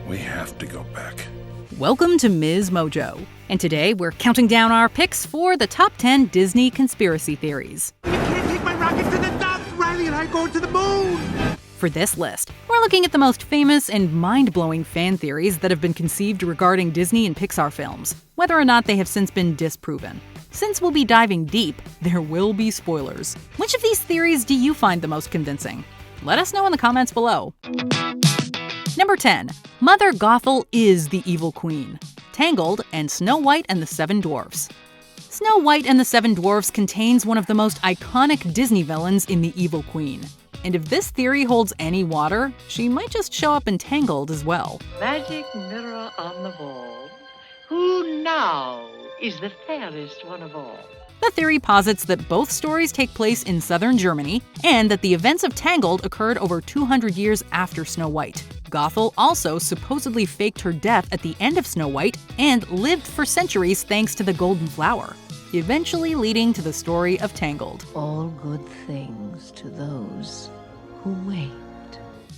We have to go back. Welcome to Ms. Mojo, and today we're counting down our picks for the top 10 Disney conspiracy theories. You can't take my rocket to the top! Riley and I are going to the moon! For this list, we're looking at the most famous and mind-blowing fan theories that have been conceived regarding Disney and Pixar films, whether or not they have since been disproven. Since we'll be diving deep, there will be spoilers. Which of these theories do you find the most convincing? Let us know in the comments below. Number 10. Mother Gothel is the evil queen. Tangled and Snow White and the Seven Dwarfs. Snow White and the Seven Dwarfs contains one of the most iconic Disney villains in the Evil Queen. And if this theory holds any water, she might just show up in Tangled as well. Magic mirror on the wall. Who now is the fairest one of all? The theory posits that both stories take place in southern Germany, and that the events of Tangled occurred over 200 years after Snow White. Gothel also supposedly faked her death at the end of Snow White and lived for centuries thanks to the Golden Flower, eventually leading to the story of Tangled. All good things to those who wait.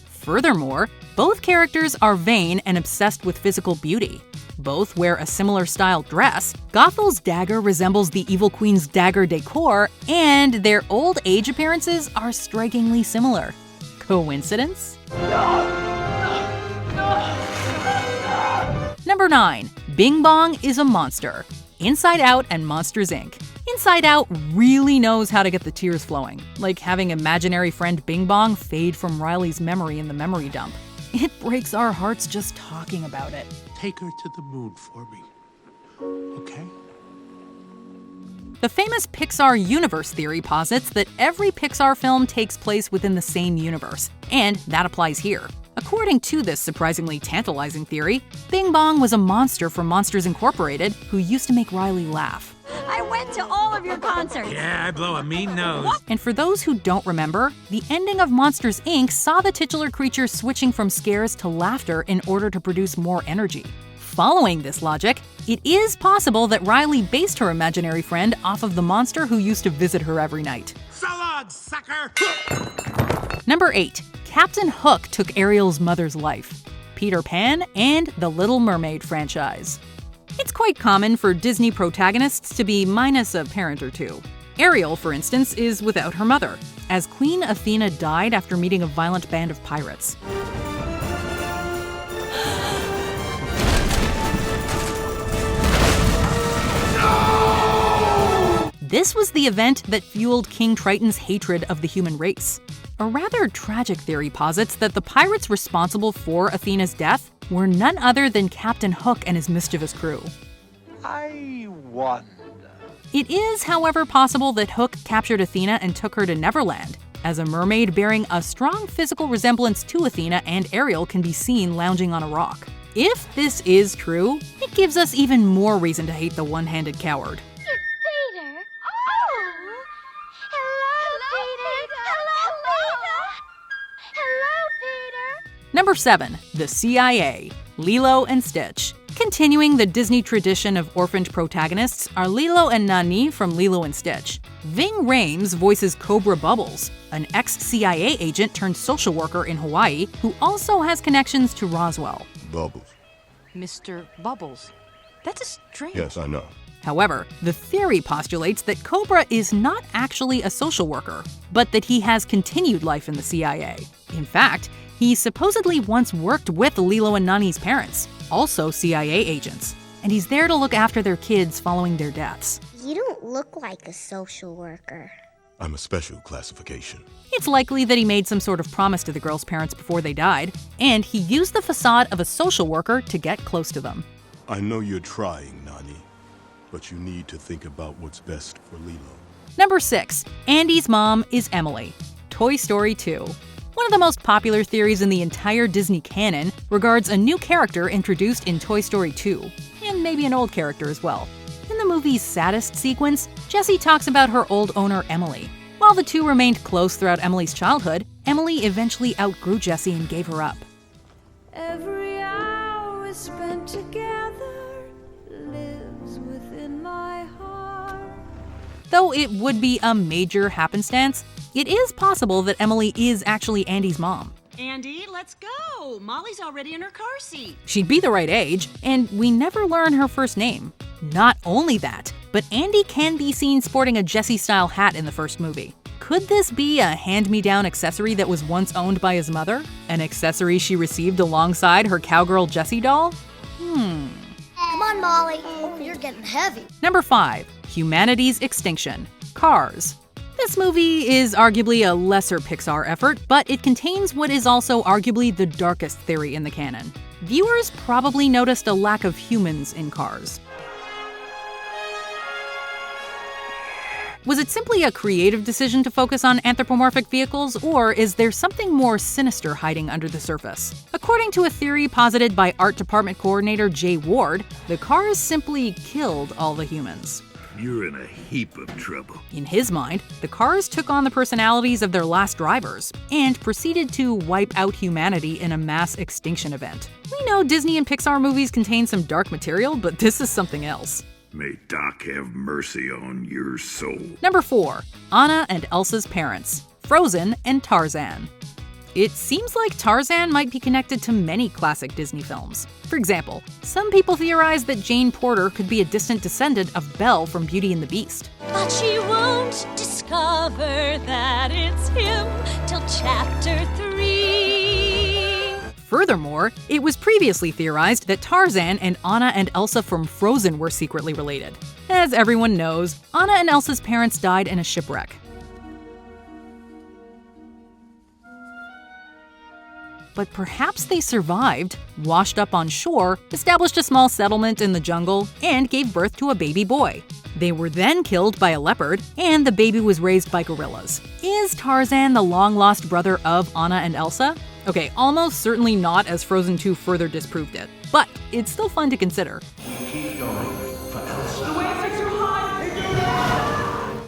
Furthermore, both characters are vain and obsessed with physical beauty. Both wear a similar style dress, Gothel's dagger resembles the Evil Queen's dagger decor, and their old age appearances are strikingly similar. Coincidence? Number 9. Bing Bong is a monster. Inside Out and Monsters, Inc. Inside Out really knows how to get the tears flowing, like having imaginary friend Bing Bong fade from Riley's memory in the memory dump. It breaks our hearts just talking about it. Take her to the moon for me. Okay? The famous Pixar universe theory posits that every Pixar film takes place within the same universe, and that applies here. According to this surprisingly tantalizing theory, Bing Bong was a monster from Monsters Incorporated who used to make Riley laugh. I went to all of your concerts. Yeah, I blow a mean nose. And for those who don't remember, the ending of Monsters, Inc. saw the titular creature switching from scares to laughter in order to produce more energy. Following this logic, it is possible that Riley based her imaginary friend off of the monster who used to visit her every night. So long, sucker! Number 8. Captain Hook took Ariel's mother's life. Peter Pan and the Little Mermaid franchise. It's quite common for Disney protagonists to be minus a parent or two. Ariel, for instance, is without her mother, as Queen Athena died after meeting a violent band of pirates. This was the event that fueled King Triton's hatred of the human race. A rather tragic theory posits that the pirates responsible for Athena's death were none other than Captain Hook and his mischievous crew. I wonder. It is, however, possible that Hook captured Athena and took her to Neverland, as a mermaid bearing a strong physical resemblance to Athena and Ariel can be seen lounging on a rock. If this is true, it gives us even more reason to hate the one-handed coward. Number 7. The CIA. Lilo and Stitch. Continuing the Disney tradition of orphaned protagonists are Lilo and Nani from Lilo and Stitch. Ving Rhames voices Cobra Bubbles, an ex-CIA agent turned social worker in Hawaii who also has connections to Roswell. Bubbles. Mr. Bubbles. That's a strange. Yes, I know. However, the theory postulates that Cobra is not actually a social worker, but that he has continued life in the CIA. In fact, he supposedly once worked with Lilo and Nani's parents, also CIA agents, and he's there to look after their kids following their deaths. You don't look like a social worker. I'm a special classification. It's likely that he made some sort of promise to the girls' parents before they died, and he used the facade of a social worker to get close to them. I know you're trying, Nani, but you need to think about what's best for Lilo. Number 6. Andy's mom is Emily. Toy Story 2. One of the most popular theories in the entire Disney canon regards a new character introduced in Toy Story 2, and maybe an old character as well. In the movie's saddest sequence, Jessie talks about her old owner, Emily. While the two remained close throughout Emily's childhood, Emily eventually outgrew Jessie and gave her up. Every hour spent together lives within my heart. Though it would be a major happenstance, it is possible that Emily is actually Andy's mom. Andy, let's go. Molly's already in her car seat. She'd be the right age, and we never learn her first name. Not only that, but Andy can be seen sporting a Jessie-style hat in the first movie. Could this be a hand-me-down accessory that was once owned by his mother? An accessory she received alongside her cowgirl Jessie doll? Come on, Molly. Oh, you're getting heavy. Number 5. Humanity's Extinction. Cars. This movie is arguably a lesser Pixar effort, but it contains what is also arguably the darkest theory in the canon. Viewers probably noticed a lack of humans in Cars. Was it simply a creative decision to focus on anthropomorphic vehicles, or is there something more sinister hiding under the surface? According to a theory posited by Art Department Coordinator Jay Ward, the Cars simply killed all the humans. You're in a heap of trouble. In his mind, the Cars took on the personalities of their last drivers and proceeded to wipe out humanity in a mass extinction event. We know Disney and Pixar movies contain some dark material, but this is something else. May Doc have mercy on your soul. Number 4. Anna and Elsa's parents. Frozen and Tarzan. It seems like Tarzan might be connected to many classic Disney films. For example, some people theorize that Jane Porter could be a distant descendant of Belle from Beauty and the Beast. But she won't discover that it's him till chapter 3. Furthermore, it was previously theorized that Tarzan and Anna and Elsa from Frozen were secretly related. As everyone knows, Anna and Elsa's parents died in a shipwreck. But perhaps they survived, washed up on shore, established a small settlement in the jungle, and gave birth to a baby boy. They were then killed by a leopard, and the baby was raised by gorillas. Is Tarzan the long-lost brother of Anna and Elsa? Okay, almost certainly not, as Frozen 2 further disproved it. But it's still fun to consider.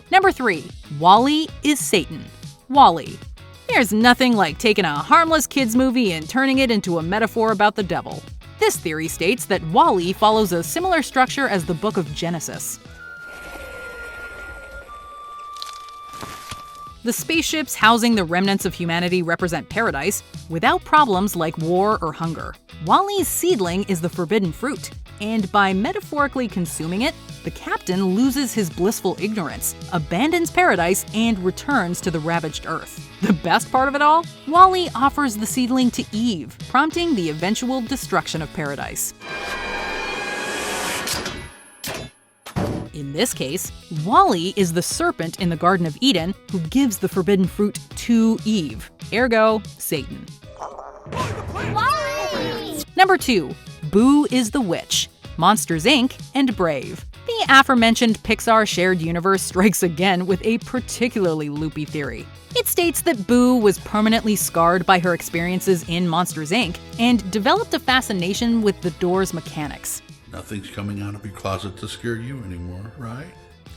Number 3. WALL-E is Satan. WALL-E. There's nothing like taking a harmless kids movie and turning it into a metaphor about the devil. This theory states that WALL-E follows a similar structure as the Book of Genesis. The spaceships housing the remnants of humanity represent paradise, without problems like war or hunger. WALL-E's seedling is the forbidden fruit, and by metaphorically consuming it, the captain loses his blissful ignorance, abandons paradise, and returns to the ravaged Earth. The best part of it all? WALL-E offers the seedling to Eve, prompting the eventual destruction of paradise. In this case, WALL-E is the serpent in the Garden of Eden who gives the forbidden fruit to Eve, ergo, Satan. WALL-E! Number 2. Boo is the Witch. Monsters, Inc. and Brave. The aforementioned Pixar shared universe strikes again with a particularly loopy theory. It states that Boo was permanently scarred by her experiences in Monsters, Inc. and developed a fascination with the door's mechanics. Nothing's coming out of your closet to scare you anymore, right?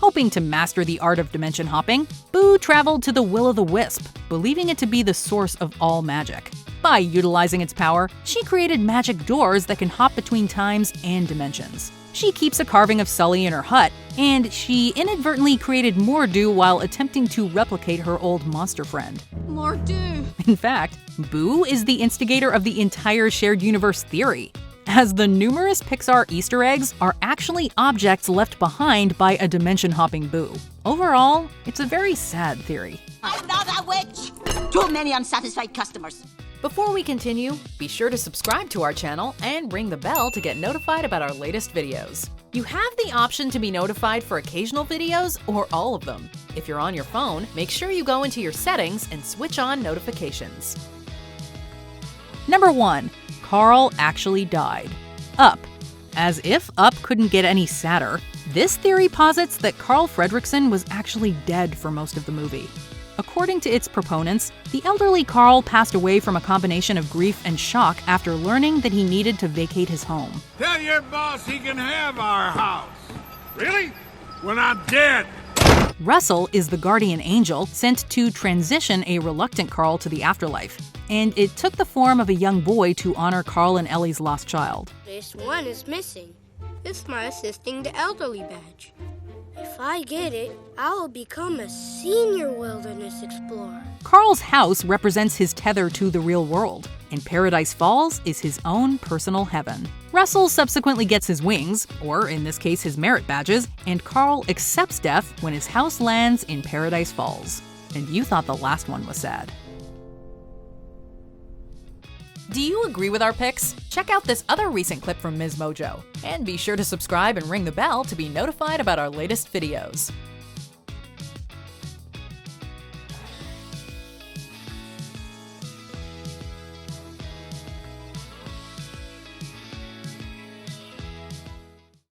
Hoping to master the art of dimension hopping, Boo traveled to the Will-o'-the-Wisp, believing it to be the source of all magic. By utilizing its power, she created magic doors that can hop between times and dimensions. She keeps a carving of Sully in her hut, and she inadvertently created Mordu while attempting to replicate her old monster friend. Mordu! In fact, Boo is the instigator of the entire shared universe theory, as the numerous Pixar Easter eggs are actually objects left behind by a dimension-hopping Boo. Overall, it's a very sad theory. Another witch! Too many unsatisfied customers. Before we continue, be sure to subscribe to our channel and ring the bell to get notified about our latest videos. You have the option to be notified for occasional videos or all of them. If you're on your phone, make sure you go into your settings and switch on notifications. Number 1. Carl actually died. Up. As if Up couldn't get any sadder, this theory posits that Carl Fredricksen was actually dead for most of the movie. According to its proponents, the elderly Carl passed away from a combination of grief and shock after learning that he needed to vacate his home. Tell your boss he can have our house. Really? When I'm dead. Russell is the guardian angel sent to transition a reluctant Carl to the afterlife, and it took the form of a young boy to honor Carl and Ellie's lost child. This one is missing. It's my assisting the elderly badge. If I get it, I will become a senior wilderness explorer. Carl's house represents his tether to the real world, and Paradise Falls is his own personal heaven. Russell subsequently gets his wings, or in this case his merit badges, and Carl accepts death when his house lands in Paradise Falls. And you thought the last one was sad. Do you agree with our picks? Check out this other recent clip from Ms. Mojo, and be sure to subscribe and ring the bell to be notified about our latest videos.